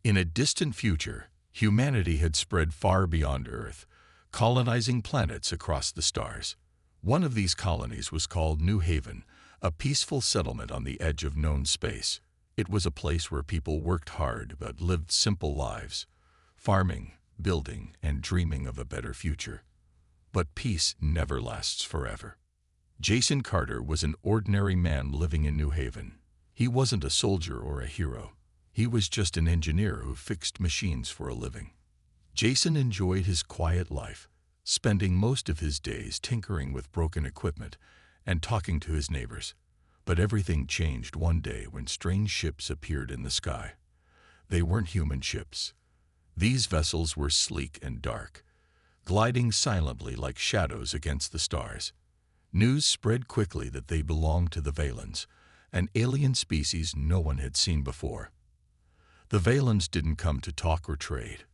In a distant future, humanity had spread far beyond Earth, colonizing planets across the stars. One of these colonies was called New Haven, a peaceful settlement on the edge of known space. It was a place where people worked hard but lived simple lives, farming, building, and dreaming of a better future. But peace never lasts forever. Jason Carter was an ordinary man living in New Haven. He wasn't a soldier or a hero. He was just an engineer who fixed machines for a living. Jason enjoyed his quiet life, spending most of his days tinkering with broken equipment and talking to his neighbors. But everything changed one day when strange ships appeared in the sky. They weren't human ships. These vessels were sleek and dark, gliding silently like shadows against the stars. News spread quickly that they belonged to the Valens, an alien species no one had seen before. The Valens didn't come to talk or trade.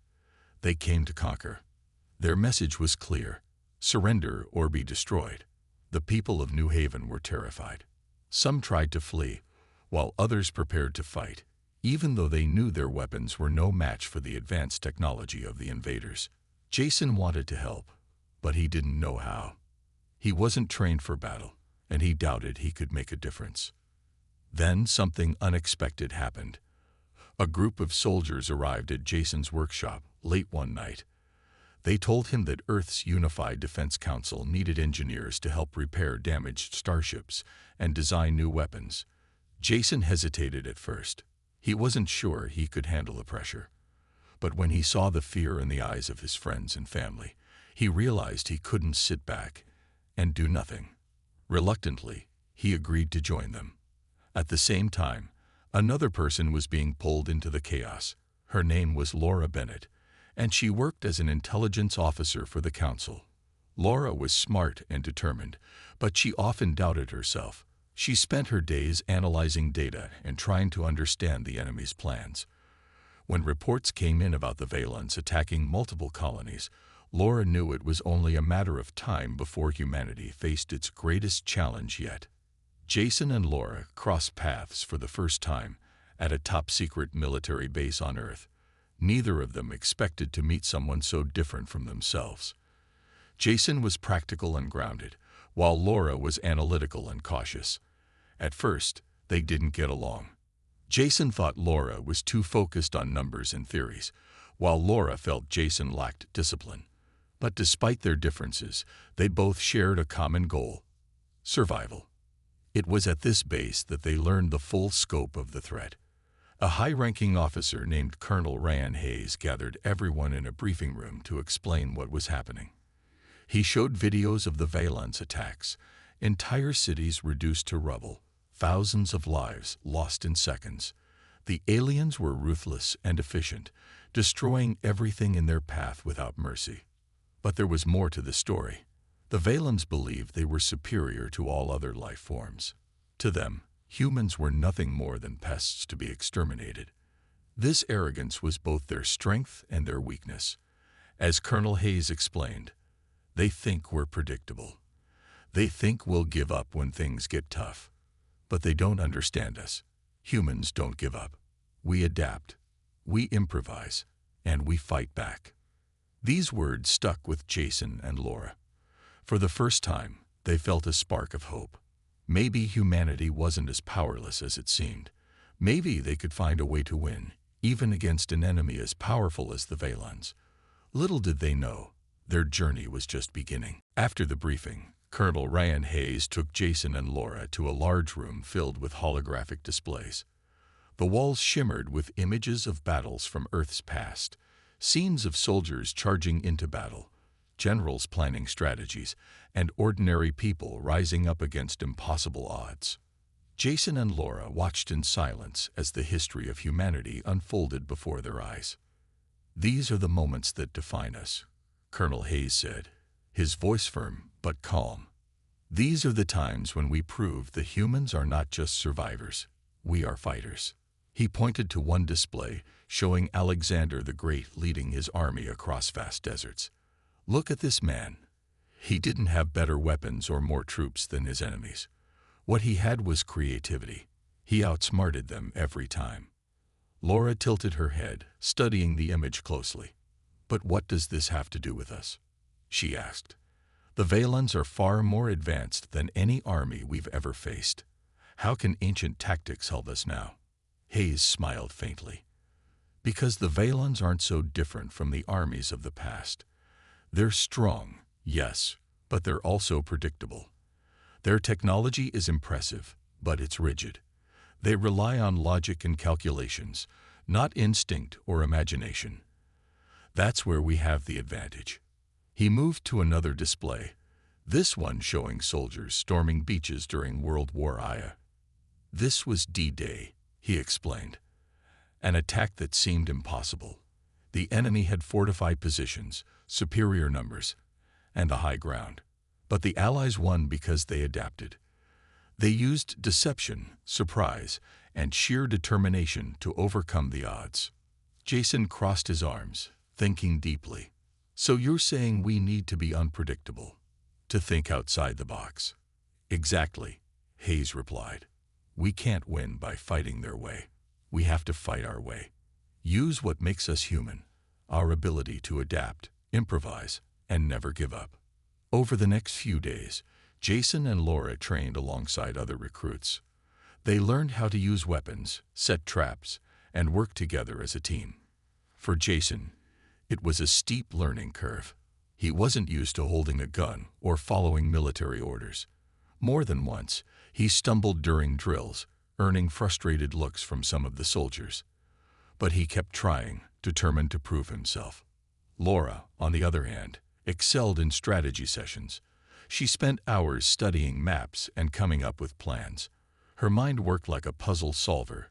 They came to conquer. Their message was clear: surrender or be destroyed. The people of New Haven were terrified. Some tried to flee, while others prepared to fight, even though they knew their weapons were no match for the advanced technology of the invaders. Jason wanted to help, but he didn't know how. He wasn't trained for battle, and he doubted he could make a difference. Then something unexpected happened. A group of soldiers arrived at Jason's workshop late one night. They told him that Earth's Unified Defense Council needed engineers to help repair damaged starships and design new weapons. Jason hesitated at first. He wasn't sure he could handle the pressure. But when he saw the fear in the eyes of his friends and family, he realized he couldn't sit back and do nothing. Reluctantly, he agreed to join them. At the same time, another person was being pulled into the chaos. Her name was Laura Bennett, and she worked as an intelligence officer for the council. Laura was smart and determined, but she often doubted herself. She spent her days analyzing data and trying to understand the enemy's plans. When reports came in about the Valens attacking multiple colonies, Laura knew it was only a matter of time before humanity faced its greatest challenge yet. Jason and Laura crossed paths for the first time at a top-secret military base on Earth. Neither of them expected to meet someone so different from themselves. Jason was practical and grounded, while Laura was analytical and cautious. At first, they didn't get along. Jason thought Laura was too focused on numbers and theories, while Laura felt Jason lacked discipline. But despite their differences, they both shared a common goal: survival. It was at this base that they learned the full scope of the threat. A high-ranking officer named Colonel Ryan Hayes gathered everyone in a briefing room to explain what was happening. He showed videos of the Valens attacks, entire cities reduced to rubble, thousands of lives lost in seconds. The aliens were ruthless and efficient, destroying everything in their path without mercy. But there was more to the story. The Valens believed they were superior to all other life forms. To them, humans were nothing more than pests to be exterminated. This arrogance was both their strength and their weakness. As Colonel Hayes explained, they think we're predictable. They think we'll give up when things get tough. But they don't understand us. Humans don't give up. We adapt, we improvise, and we fight back. These words stuck with Jason and Laura. For the first time, they felt a spark of hope. Maybe humanity wasn't as powerless as it seemed. Maybe they could find a way to win, even against an enemy as powerful as the Valens. Little did they know, their journey was just beginning. After the briefing, Colonel Ryan Hayes took Jason and Laura to a large room filled with holographic displays. The walls shimmered with images of battles from Earth's past, scenes of soldiers charging into battle, generals planning strategies, and ordinary people rising up against impossible odds. Jason and Laura watched in silence as the history of humanity unfolded before their eyes. "These are the moments that define us," Colonel Hayes said, his voice firm but calm. "These are the times when we prove that humans are not just survivors, we are fighters." He pointed to one display showing Alexander the Great leading his army across vast deserts. "Look at this man. He didn't have better weapons or more troops than his enemies. What he had was creativity. He outsmarted them every time." Laura tilted her head, studying the image closely. "But what does this have to do with us?" she asked. "The Valons are far more advanced than any army we've ever faced. How can ancient tactics help us now?" Hayes smiled faintly. "Because the Valons aren't so different from the armies of the past. They're strong, yes, but they're also predictable. Their technology is impressive, but it's rigid. They rely on logic and calculations, not instinct or imagination. That's where we have the advantage." He moved to another display, this one showing soldiers storming beaches during World War I. "This was D-Day," he explained. "An attack that seemed impossible. The enemy had fortified positions, superior numbers, and a high ground. But the Allies won because they adapted. They used deception, surprise, and sheer determination to overcome the odds." Jason crossed his arms, thinking deeply. "So you're saying we need to be unpredictable, to think outside the box?" "Exactly," Hayes replied. "We can't win by fighting their way. We have to fight our way. Use what makes us human, our ability to adapt, improvise, and never give up." Over the next few days, Jason and Laura trained alongside other recruits. They learned how to use weapons, set traps, and work together as a team. For Jason, it was a steep learning curve. He wasn't used to holding a gun or following military orders. More than once, he stumbled during drills, earning frustrated looks from some of the soldiers. But he kept trying, determined to prove himself. Laura, on the other hand, excelled in strategy sessions. She spent hours studying maps and coming up with plans. Her mind worked like a puzzle solver,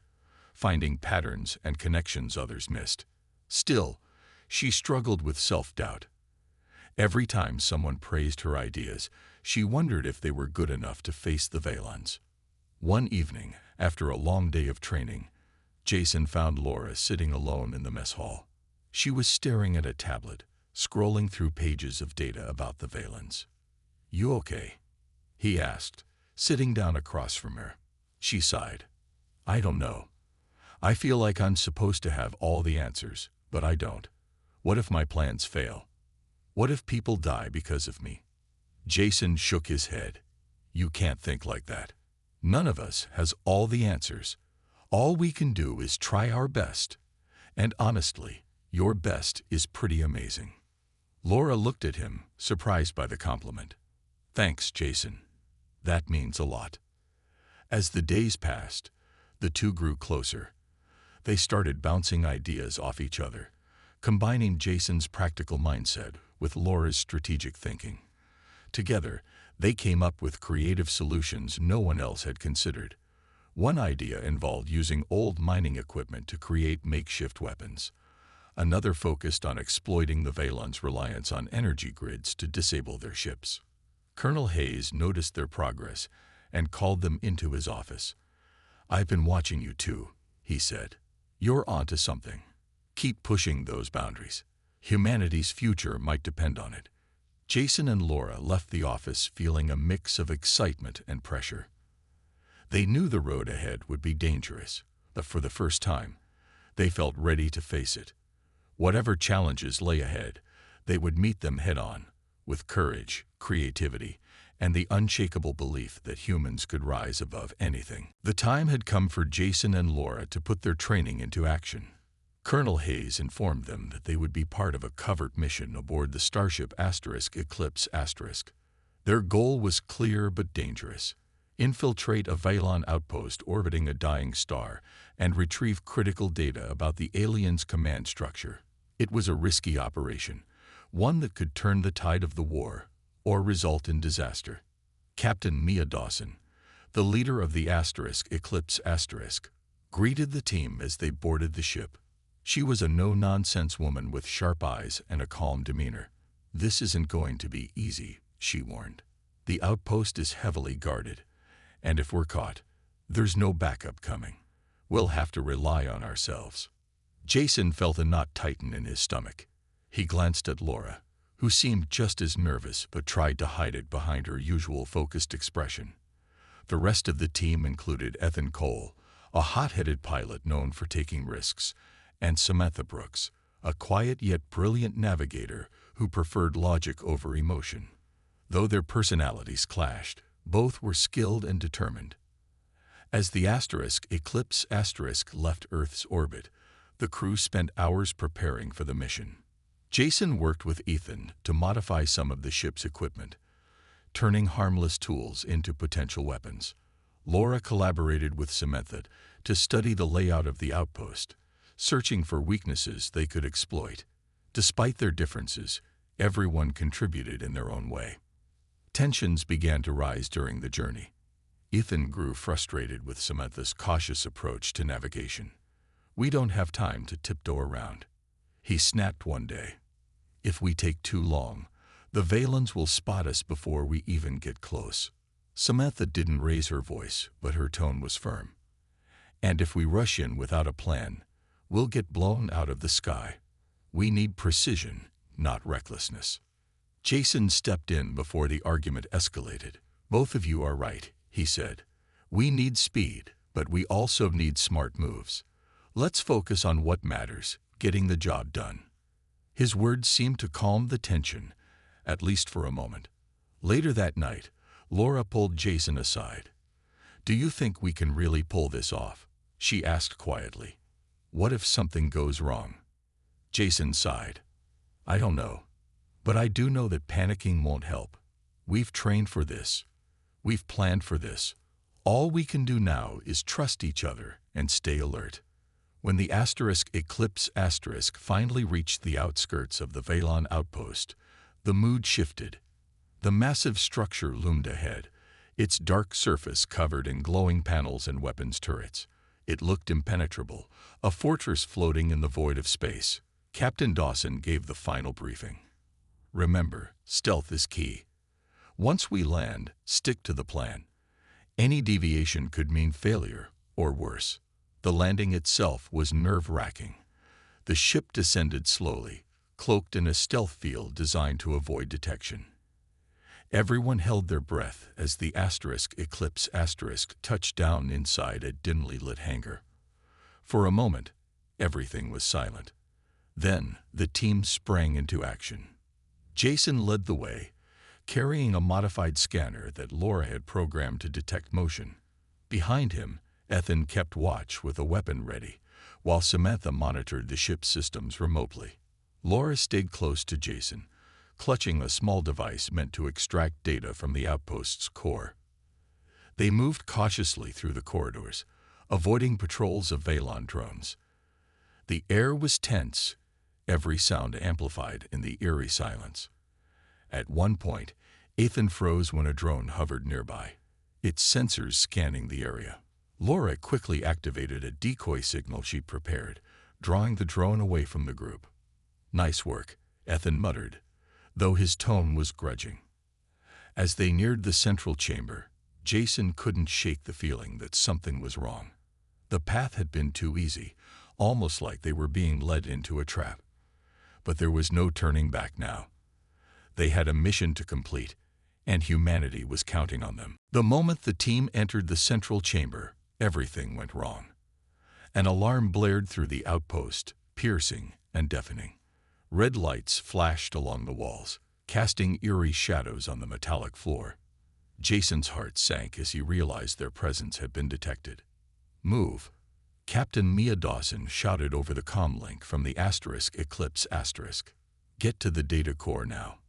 finding patterns and connections others missed. Still, she struggled with self-doubt. Every time someone praised her ideas, she wondered if they were good enough to face the Valons. One evening, after a long day of training, Jason found Laura sitting alone in the mess hall. She was staring at a tablet, scrolling through pages of data about the Valons. "You okay?" he asked, sitting down across from her. She sighed. "I don't know. I feel like I'm supposed to have all the answers, but I don't. What if my plans fail? What if people die because of me?" Jason shook his head. "You can't think like that. None of us has all the answers. All we can do is try our best. And honestly, your best is pretty amazing." Laura looked at him, surprised by the compliment. "Thanks, Jason. That means a lot." As the days passed, the two grew closer. They started bouncing ideas off each other, combining Jason's practical mindset with Laura's strategic thinking. Together, they came up with creative solutions no one else had considered. One idea involved using old mining equipment to create makeshift weapons. Another focused on exploiting the Valons' reliance on energy grids to disable their ships. Colonel Hayes noticed their progress and called them into his office. "I've been watching you too," he said. "You're onto something. Keep pushing those boundaries. Humanity's future might depend on it." Jason and Laura left the office feeling a mix of excitement and pressure. They knew the road ahead would be dangerous, but for the first time, they felt ready to face it. Whatever challenges lay ahead, they would meet them head-on, with courage, creativity, and the unshakable belief that humans could rise above anything. The time had come for Jason and Laura to put their training into action. Colonel Hayes informed them that they would be part of a covert mission aboard the starship Eclipse *. Their goal was clear but dangerous: infiltrate a Valon outpost orbiting a dying star and retrieve critical data about the aliens' command structure. It was a risky operation, one that could turn the tide of the war or result in disaster. Captain Mia Dawson, the leader of the Eclipse *, greeted the team as they boarded the ship. She was a no-nonsense woman with sharp eyes and a calm demeanor. "This isn't going to be easy," she warned. "The outpost is heavily guarded, and if we're caught, there's no backup coming. We'll have to rely on ourselves." Jason felt a knot tighten in his stomach. He glanced at Laura, who seemed just as nervous but tried to hide it behind her usual focused expression. The rest of the team included Ethan Cole, a hot-headed pilot known for taking risks, and Samantha Brooks, a quiet yet brilliant navigator who preferred logic over emotion. Though their personalities clashed, both were skilled and determined. As the Eclipse left Earth's orbit, the crew spent hours preparing for the mission. Jason worked with Ethan to modify some of the ship's equipment, turning harmless tools into potential weapons. Laura collaborated with Samantha to study the layout of the outpost, searching for weaknesses they could exploit. Despite their differences, everyone contributed in their own way. Tensions began to rise during the journey. Ethan grew frustrated with Samantha's cautious approach to navigation. "We don't have time to tiptoe around," he snapped one day. "If we take too long, the Valens will spot us before we even get close." Samantha didn't raise her voice, but her tone was firm. "And if we rush in without a plan, we'll get blown out of the sky. We need precision, not recklessness." Jason stepped in before the argument escalated. "Both of you are right," he said. "We need speed, but we also need smart moves. Let's focus on what matters, getting the job done." His words seemed to calm the tension, at least for a moment. Later that night, Laura pulled Jason aside. "Do you think we can really pull this off?" she asked quietly. "What if something goes wrong?" Jason sighed. "I don't know. But I do know that panicking won't help. We've trained for this. We've planned for this. All we can do now is trust each other and stay alert." When the Eclipse finally reached the outskirts of the Valon outpost, the mood shifted. The massive structure loomed ahead, its dark surface covered in glowing panels and weapons turrets. It looked impenetrable, a fortress floating in the void of space. Captain Dawson gave the final briefing. "Remember, stealth is key. Once we land, stick to the plan. Any deviation could mean failure, or worse." The landing itself was nerve-wracking. The ship descended slowly, cloaked in a stealth field designed to avoid detection. Everyone held their breath as the Eclipse touched down inside a dimly lit hangar. For a moment, everything was silent. Then, the team sprang into action. Jason led the way, carrying a modified scanner that Laura had programmed to detect motion. Behind him, Ethan kept watch with a weapon ready, while Samantha monitored the ship's systems remotely. Laura stayed close to Jason, clutching a small device meant to extract data from the outpost's core. They moved cautiously through the corridors, avoiding patrols of Valon drones. The air was tense, every sound amplified in the eerie silence. At one point, Ethan froze when a drone hovered nearby, its sensors scanning the area. Laura quickly activated a decoy signal she prepared, drawing the drone away from the group. "Nice work," Ethan muttered, though his tone was grudging. As they neared the central chamber, Jason couldn't shake the feeling that something was wrong. The path had been too easy, almost like they were being led into a trap. But there was no turning back now. They had a mission to complete, and humanity was counting on them. The moment the team entered the central chamber, everything went wrong. An alarm blared through the outpost, piercing and deafening. Red lights flashed along the walls, casting eerie shadows on the metallic floor. Jason's heart sank as he realized their presence had been detected. "Move!" Captain Mia Dawson shouted over the comlink from the Eclipse. "Get to the data core now."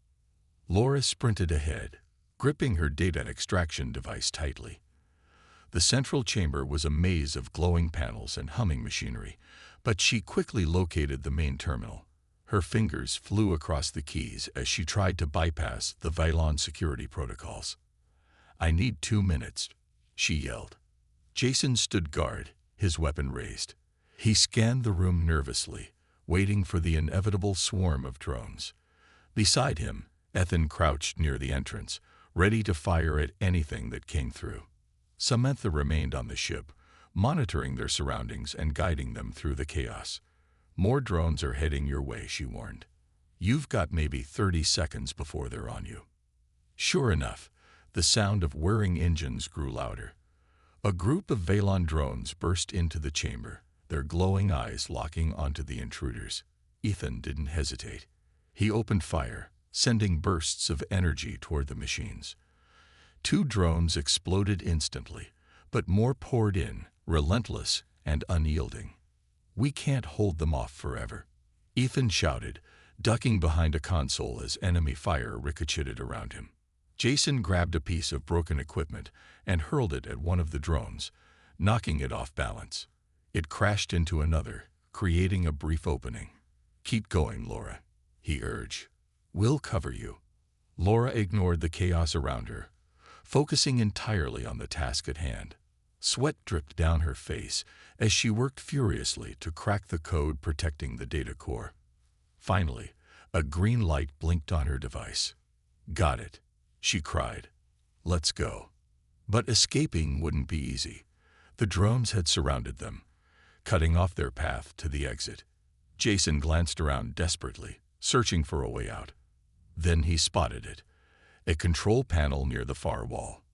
Laura sprinted ahead, gripping her data extraction device tightly. The central chamber was a maze of glowing panels and humming machinery, but she quickly located the main terminal. Her fingers flew across the keys as she tried to bypass the Valon security protocols. "I need 2 minutes," she yelled. Jason stood guard, his weapon raised. He scanned the room nervously, waiting for the inevitable swarm of drones. Beside him, Ethan crouched near the entrance, ready to fire at anything that came through. Samantha remained on the ship, monitoring their surroundings and guiding them through the chaos. "More drones are heading your way," she warned. "You've got maybe 30 seconds before they're on you." Sure enough, the sound of whirring engines grew louder. A group of Valon drones burst into the chamber, their glowing eyes locking onto the intruders. Ethan didn't hesitate. He opened fire, sending bursts of energy toward the machines. Two drones exploded instantly, but more poured in, relentless and unyielding. "We can't hold them off forever," Ethan shouted, ducking behind a console as enemy fire ricocheted around him. Jason grabbed a piece of broken equipment and hurled it at one of the drones, knocking it off balance. It crashed into another, creating a brief opening. "Keep going, Laura," he urged. "We'll cover you." Laura ignored the chaos around her, focusing entirely on the task at hand. Sweat dripped down her face as she worked furiously to crack the code protecting the data core. Finally, a green light blinked on her device. "Got it," she cried. "Let's go." But escaping wouldn't be easy. The drones had surrounded them, cutting off their path to the exit. Jason glanced around desperately, searching for a way out. Then he spotted it, a control panel near the far wall.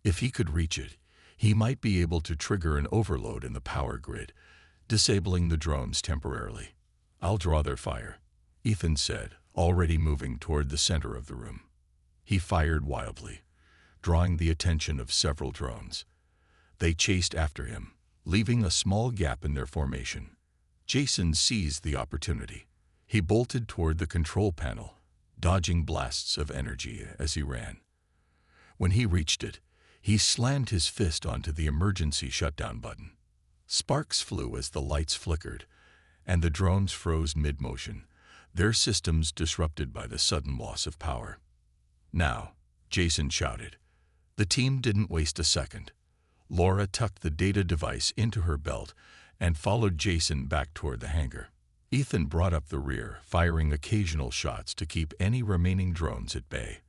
If he could reach it, he might be able to trigger an overload in the power grid, disabling the drones temporarily. "I'll draw their fire," Ethan said, already moving toward the center of the room. He fired wildly, drawing the attention of several drones. They chased after him, leaving a small gap in their formation. Jason seized the opportunity. He bolted toward the control panel, dodging blasts of energy as he ran. When he reached it, he slammed his fist onto the emergency shutdown button. Sparks flew as the lights flickered, and the drones froze mid-motion, their systems disrupted by the sudden loss of power. "Now," Jason shouted. The team didn't waste a second. Laura tucked the data device into her belt and followed Jason back toward the hangar. Ethan brought up the rear, firing occasional shots to keep any remaining drones at bay.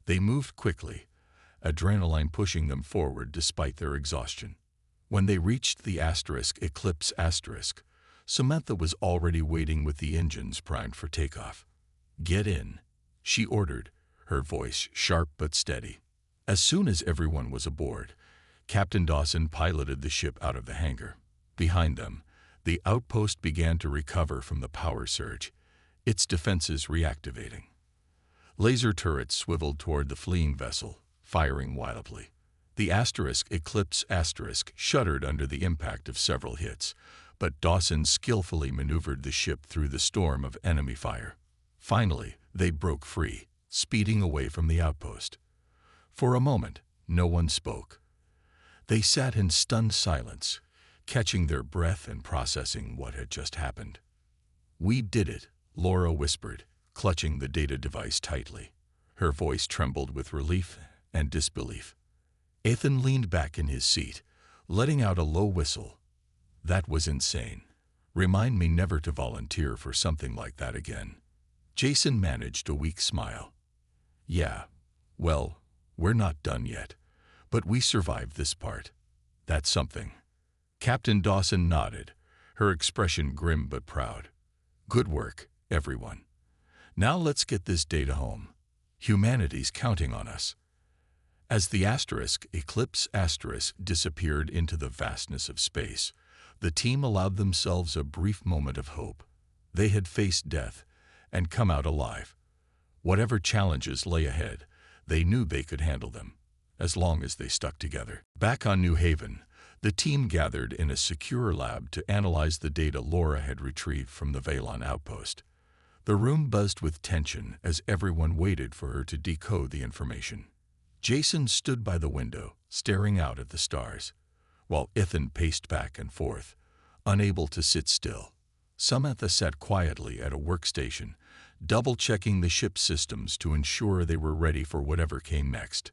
They moved quickly, adrenaline pushing them forward despite their exhaustion. When they reached the Eclipse asterisk, Samantha was already waiting with the engines primed for takeoff. "Get in," she ordered, her voice sharp but steady. As soon as everyone was aboard, Captain Dawson piloted the ship out of the hangar. Behind them, the outpost began to recover from the power surge, its defenses reactivating. Laser turrets swiveled toward the fleeing vessel, firing wildly. The Eclipse shuddered under the impact of several hits, but Dawson skillfully maneuvered the ship through the storm of enemy fire. Finally, they broke free, speeding away from the outpost. For a moment, no one spoke. They sat in stunned silence, catching their breath and processing what had just happened. "We did it," Laura whispered, clutching the data device tightly. Her voice trembled with relief and disbelief. Ethan leaned back in his seat, letting out a low whistle. "That was insane. Remind me never to volunteer for something like that again." Jason managed a weak smile. "Yeah, well, we're not done yet, but we survived this part. That's something." Captain Dawson nodded, her expression grim but proud. "Good work, everyone. Now let's get this data home. Humanity's counting on us." As the Eclipse disappeared into the vastness of space, the team allowed themselves a brief moment of hope. They had faced death and come out alive. Whatever challenges lay ahead, they knew they could handle them, as long as they stuck together. Back on New Haven, the team gathered in a secure lab to analyze the data Laura had retrieved from the Valon outpost. The room buzzed with tension as everyone waited for her to decode the information. Jason stood by the window, staring out at the stars, while Ethan paced back and forth, unable to sit still. Samantha sat quietly at a workstation, double-checking the ship's systems to ensure they were ready for whatever came next.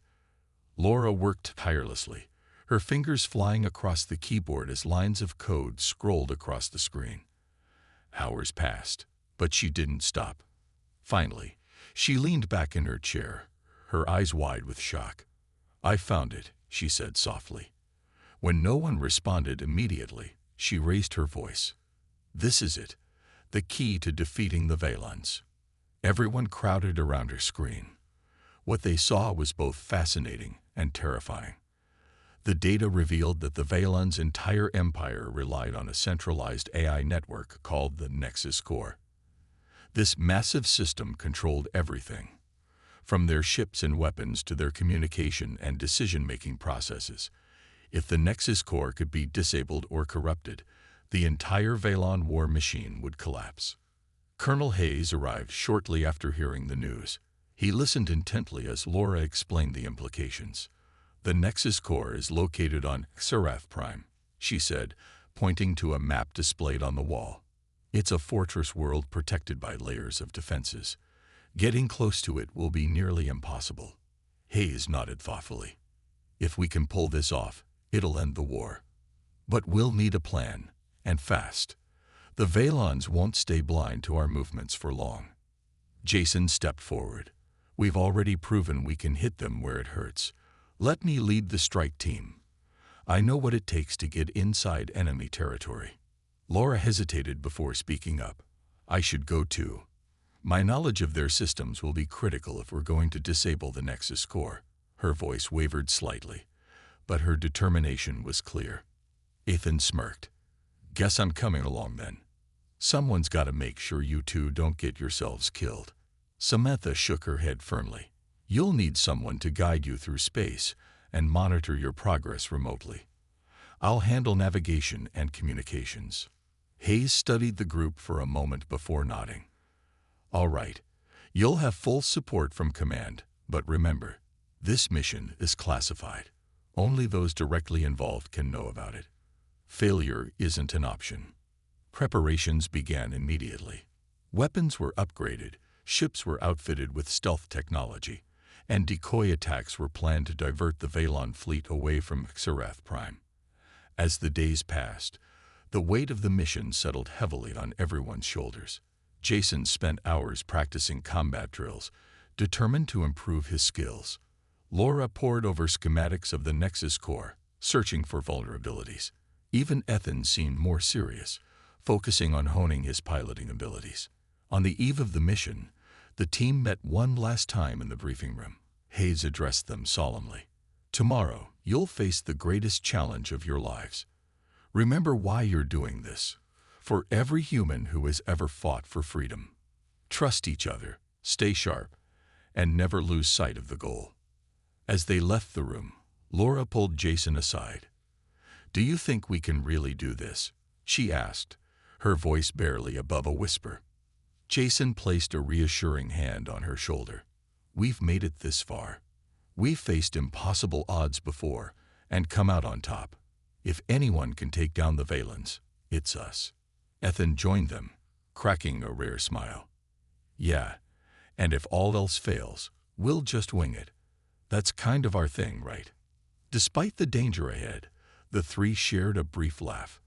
Laura worked tirelessly, her fingers flying across the keyboard as lines of code scrolled across the screen. Hours passed, but she didn't stop. Finally, she leaned back in her chair, her eyes wide with shock. "I found it," she said softly. When no one responded immediately, she raised her voice. "This is it, the key to defeating the Valons." Everyone crowded around her screen. What they saw was both fascinating and terrifying. The data revealed that the Vaylon's entire empire relied on a centralized AI network called the Nexus Core. This massive system controlled everything, from their ships and weapons to their communication and decision-making processes. If the Nexus Core could be disabled or corrupted, the entire Vaylon war machine would collapse. Colonel Hayes arrived shortly after hearing the news. He listened intently as Laura explained the implications. "The Nexus Core is located on Xerath Prime," she said, pointing to a map displayed on the wall. "It's a fortress world protected by layers of defenses. Getting close to it will be nearly impossible." Hayes nodded thoughtfully. "If we can pull this off, it'll end the war. But we'll need a plan, and fast. The Vaylons won't stay blind to our movements for long." Jason stepped forward. "We've already proven we can hit them where it hurts. Let me lead the strike team. I know what it takes to get inside enemy territory." Laura hesitated before speaking up. "I should go too. My knowledge of their systems will be critical if we're going to disable the Nexus Core." Her voice wavered slightly, but her determination was clear. Ethan smirked. "Guess I'm coming along then. Someone's got to make sure you two don't get yourselves killed." Samantha shook her head firmly. "You'll need someone to guide you through space and monitor your progress remotely. I'll handle navigation and communications." Hayes studied the group for a moment before nodding. "All right. You'll have full support from command, but remember, this mission is classified. Only those directly involved can know about it. Failure isn't an option." Preparations began immediately. Weapons were upgraded, ships were outfitted with stealth technology, and decoy attacks were planned to divert the Vaylon fleet away from Xerath Prime. As the days passed, the weight of the mission settled heavily on everyone's shoulders. Jason spent hours practicing combat drills, determined to improve his skills. Laura pored over schematics of the Nexus Core, searching for vulnerabilities. Even Ethan seemed more serious, focusing on honing his piloting abilities. On the eve of the mission, the team met one last time in the briefing room. Hayes addressed them solemnly. "Tomorrow, you'll face the greatest challenge of your lives. Remember why you're doing this. For every human who has ever fought for freedom. Trust each other, stay sharp, and never lose sight of the goal." As they left the room, Laura pulled Jason aside. "Do you think we can really do this?" she asked, her voice barely above a whisper. Jason placed a reassuring hand on her shoulder. "We've made it this far. We've faced impossible odds before and come out on top. If anyone can take down the Vaylons, it's us." Ethan joined them, cracking a rare smile. "Yeah, and if all else fails, we'll just wing it. That's kind of our thing, right?" Despite the danger ahead, the three shared a brief laugh.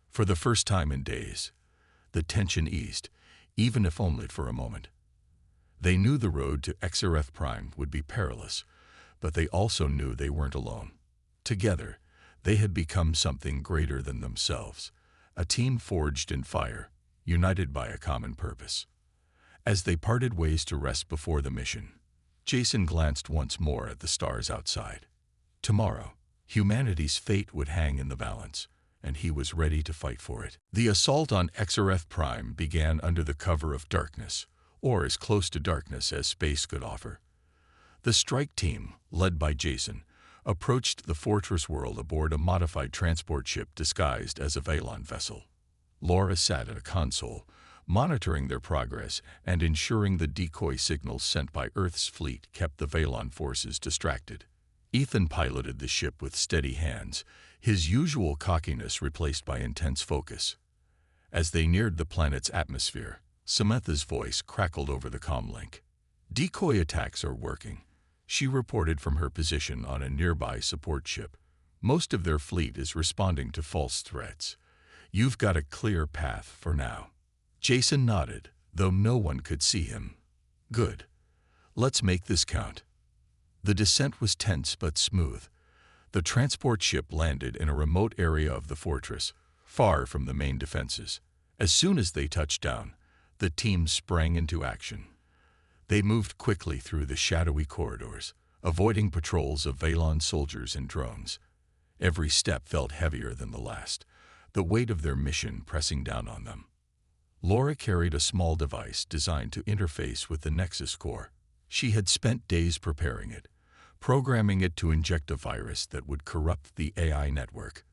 For the first time in days, the tension eased, even if only for a moment. They knew the road to Xerath Prime would be perilous, but they also knew they weren't alone. Together, they had become something greater than themselves, a team forged in fire, united by a common purpose. As they parted ways to rest before the mission, Jason glanced once more at the stars outside. Tomorrow, humanity's fate would hang in the balance, and he was ready to fight for it. The assault on Xerath Prime began under the cover of darkness, or as close to darkness as space could offer. The strike team, led by Jason, approached the fortress world aboard a modified transport ship disguised as a Vaylon vessel. Laura sat at a console, monitoring their progress and ensuring the decoy signals sent by Earth's fleet kept the Vaylon forces distracted. Ethan piloted the ship with steady hands, his usual cockiness replaced by intense focus. As they neared the planet's atmosphere, Samantha's voice crackled over the comlink. "Decoy attacks are working," she reported from her position on a nearby support ship. "Most of their fleet is responding to false threats. You've got a clear path for now." Jason nodded, though no one could see him. "Good. Let's make this count." The descent was tense but smooth. The transport ship landed in a remote area of the fortress, far from the main defenses. As soon as they touched down, the team sprang into action. They moved quickly through the shadowy corridors, avoiding patrols of Vaylon soldiers and drones. Every step felt heavier than the last, the weight of their mission pressing down on them. Laura carried a small device designed to interface with the Nexus core. She had spent days preparing it, programming it to inject a virus that would corrupt the AI network.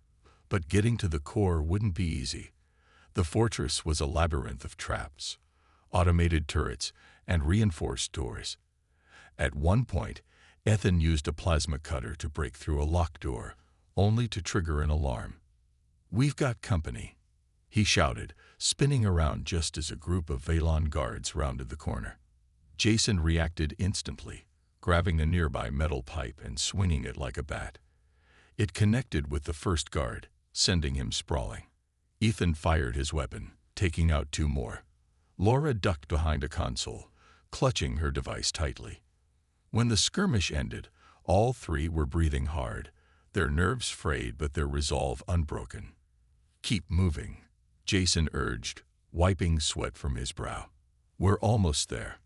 But getting to the core wouldn't be easy. The fortress was a labyrinth of traps, automated turrets, and reinforced doors. At one point, Ethan used a plasma cutter to break through a locked door, only to trigger an alarm. "We've got company," he shouted, spinning around just as a group of Valon guards rounded the corner. Jason reacted instantly, grabbing a nearby metal pipe and swinging it like a bat. It connected with the first guard, sending him sprawling. Ethan fired his weapon, taking out two more. Laura ducked behind a console, clutching her device tightly. When the skirmish ended, all three were breathing hard, their nerves frayed but their resolve unbroken. "Keep moving," Jason urged, wiping sweat from his brow. "We're almost there."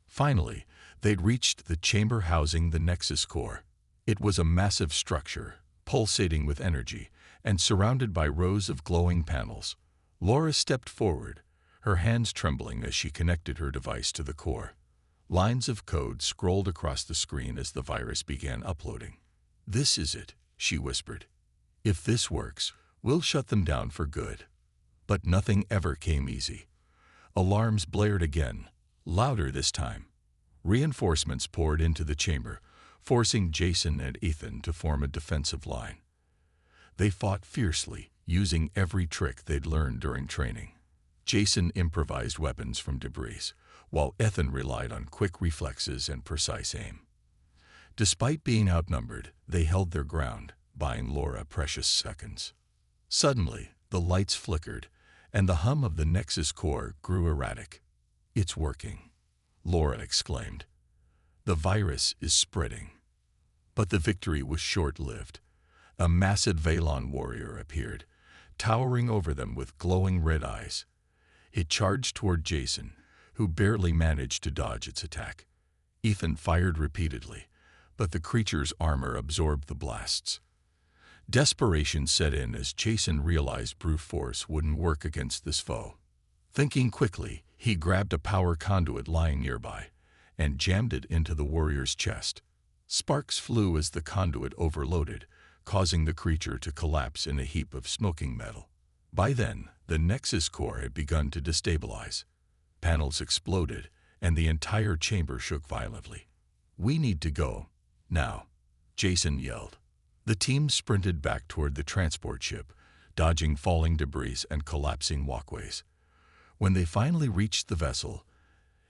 Finally, they'd reached the chamber housing the Nexus core. It was a massive structure, pulsating with energy, and surrounded by rows of glowing panels. Laura stepped forward, her hands trembling as she connected her device to the core. Lines of code scrolled across the screen as the virus began uploading. "This is it," she whispered. "If this works, we'll shut them down for good." But nothing ever came easy. Alarms blared again, louder this time. Reinforcements poured into the chamber, forcing Jason and Ethan to form a defensive line. They fought fiercely, using every trick they'd learned during training. Jason improvised weapons from debris, while Ethan relied on quick reflexes and precise aim. Despite being outnumbered, they held their ground, buying Laura precious seconds. Suddenly, the lights flickered, and the hum of the Nexus core grew erratic. "It's working," Laura exclaimed. "The virus is spreading." But the victory was short-lived. A massive Valon warrior appeared, towering over them with glowing red eyes. It charged toward Jason, who barely managed to dodge its attack. Ethan fired repeatedly, but the creature's armor absorbed the blasts. Desperation set in as Jason realized brute force wouldn't work against this foe. Thinking quickly, he grabbed a power conduit lying nearby and jammed it into the warrior's chest. Sparks flew as the conduit overloaded, causing the creature to collapse in a heap of smoking metal. By then, the Nexus core had begun to destabilize. Panels exploded, and the entire chamber shook violently. "We need to go, now," Jason yelled. The team sprinted back toward the transport ship, dodging falling debris and collapsing walkways. When they finally reached the vessel,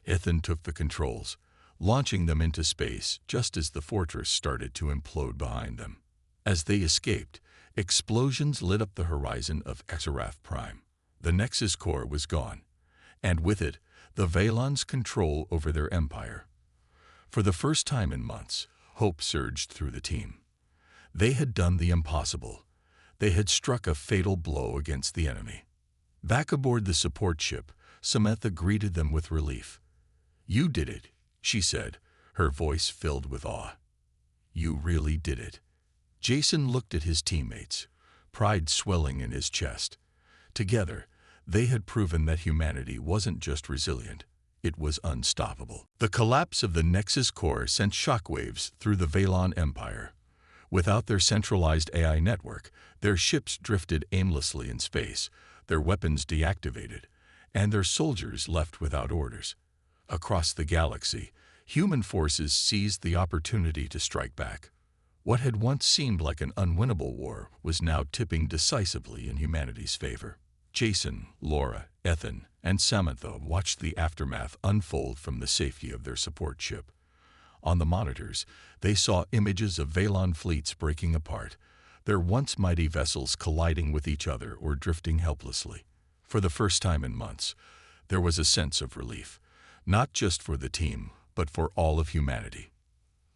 Ethan took the controls, launching them into space just as the fortress started to implode behind them. As they escaped, explosions lit up the horizon of Exarath Prime. The Nexus core was gone, and with it, the Valon's control over their empire. For the first time in months, hope surged through the team. They had done the impossible. They had struck a fatal blow against the enemy. Back aboard the support ship, Samantha greeted them with relief. "You did it," she said, her voice filled with awe. "You really did it." Jason looked at his teammates, pride swelling in his chest. Together, they had proven that humanity wasn't just resilient, it was unstoppable. The collapse of the Nexus core sent shockwaves through the Valon Empire. Without their centralized AI network, their ships drifted aimlessly in space, their weapons deactivated, and their soldiers left without orders. Across the galaxy, human forces seized the opportunity to strike back. What had once seemed like an unwinnable war was now tipping decisively in humanity's favor. Jason, Laura, Ethan, and Samantha watched the aftermath unfold from the safety of their support ship. On the monitors, they saw images of Valon fleets breaking apart, their once mighty vessels colliding with each other or drifting helplessly. For the first time in months, there was a sense of relief, not just for the team, but for all of humanity.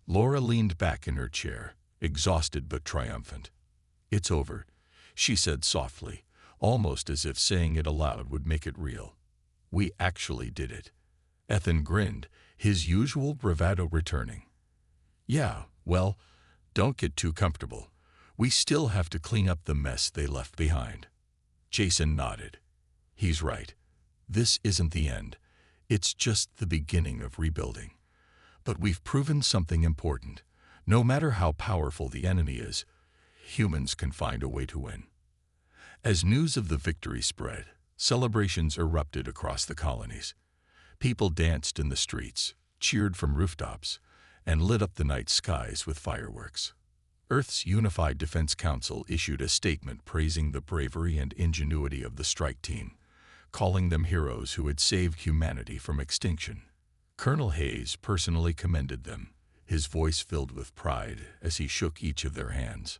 Laura leaned back in her chair, exhausted but triumphant. "It's over," she said softly, almost as if saying it aloud would make it real. "We actually did it." Ethan grinned, his usual bravado returning. "Yeah, well, don't get too comfortable. We still have to clean up the mess they left behind. Jason nodded. He's right. This isn't the end. It's just the beginning of rebuilding. But we've proven something important. No matter how powerful the enemy is, humans can find a way to win. As news of the victory spread, celebrations erupted across the colonies. People danced in the streets, cheered from rooftops, and lit up the night skies with fireworks. Earth's Unified Defense Council issued a statement praising the bravery and ingenuity of the strike team, calling them heroes who had saved humanity from extinction. Colonel Hayes personally commended them, his voice filled with pride as he shook each of their hands.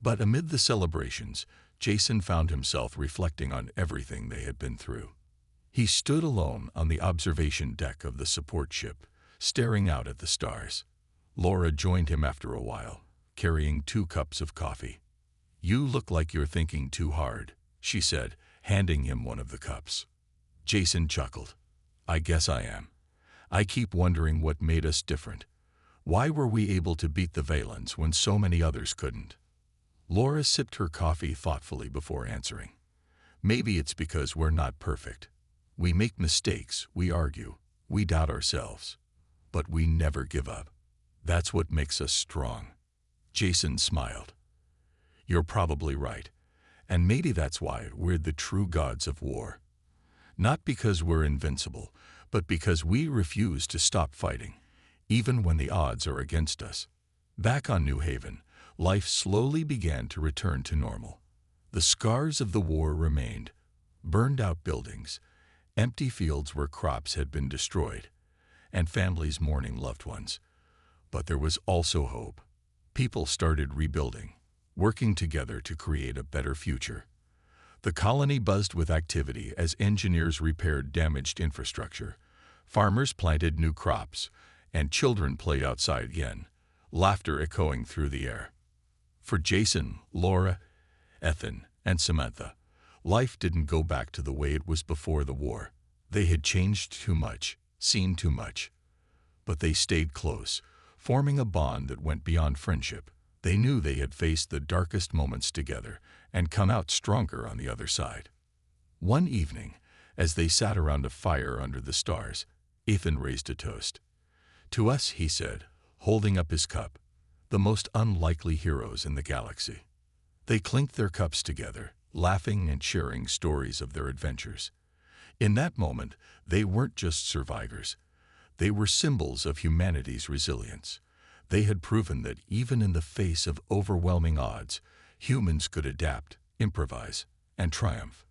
But amid the celebrations, Jason found himself reflecting on everything they had been through. He stood alone on the observation deck of the support ship, staring out at the stars. Laura joined him after a while, carrying 2 cups of coffee. "You look like you're thinking too hard," she said, handing him one of the cups. Jason chuckled. "I guess I am. I keep wondering what made us different. Why were we able to beat the Valens when so many others couldn't?" Laura sipped her coffee thoughtfully before answering. "Maybe it's because we're not perfect. We make mistakes, we argue, we doubt ourselves. But we never give up. That's what makes us strong." Jason smiled. "You're probably right. And maybe that's why we're the true gods of war. Not because we're invincible, but because we refuse to stop fighting, even when the odds are against us." Back on New Haven, life slowly began to return to normal. The scars of the war remained: burned-out buildings, empty fields where crops had been destroyed, and families mourning loved ones. But there was also hope. People started rebuilding, working together to create a better future. The colony buzzed with activity as engineers repaired damaged infrastructure, farmers planted new crops, and children played outside again, laughter echoing through the air. For Jason, Laura, Ethan, and Samantha, life didn't go back to the way it was before the war. They had changed too much, seen too much. But they stayed close, forming a bond that went beyond friendship. They knew they had faced the darkest moments together and come out stronger on the other side. One evening, as they sat around a fire under the stars, Ethan raised a toast. "To us," he said, holding up his cup, "the most unlikely heroes in the galaxy." They clinked their cups together, laughing and sharing stories of their adventures. In that moment, they weren't just survivors. They were symbols of humanity's resilience. They had proven that even in the face of overwhelming odds, humans could adapt, improvise, and triumph.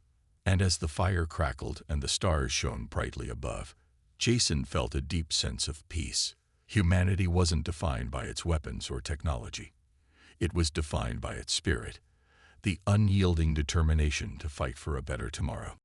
And as the fire crackled and the stars shone brightly above, Jason felt a deep sense of peace. Humanity wasn't defined by its weapons or technology. It was defined by its spirit, the unyielding determination to fight for a better tomorrow.